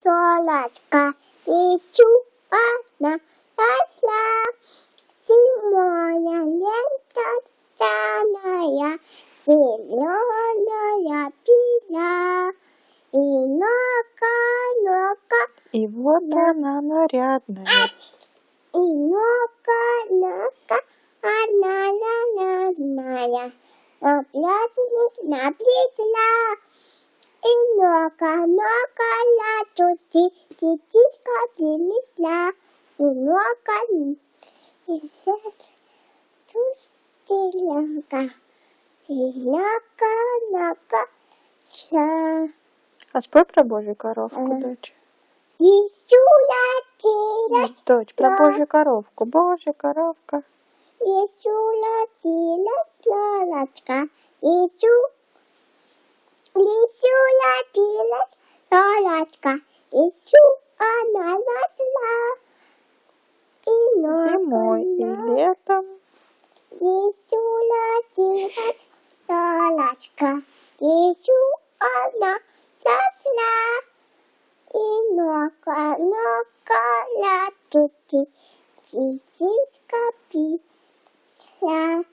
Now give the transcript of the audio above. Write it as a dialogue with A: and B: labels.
A: елочка, лесу она росла. Зимой лето старая, зеленая пила. И нога,
B: И вот она нарядная.
A: и нога, она нарядная. На праздник наплела. И нога, ладушки, птичка принесла. И нога, чустеленка. И нога, ша.
B: А спой про Божью коровку, дочь. Дочь, про Божью коровку. Божья коровка.
A: Елочка, елочка, она росла.
B: Зимой и летом.
A: Елочка, она росла. И нога, ладушки, птичка принесла.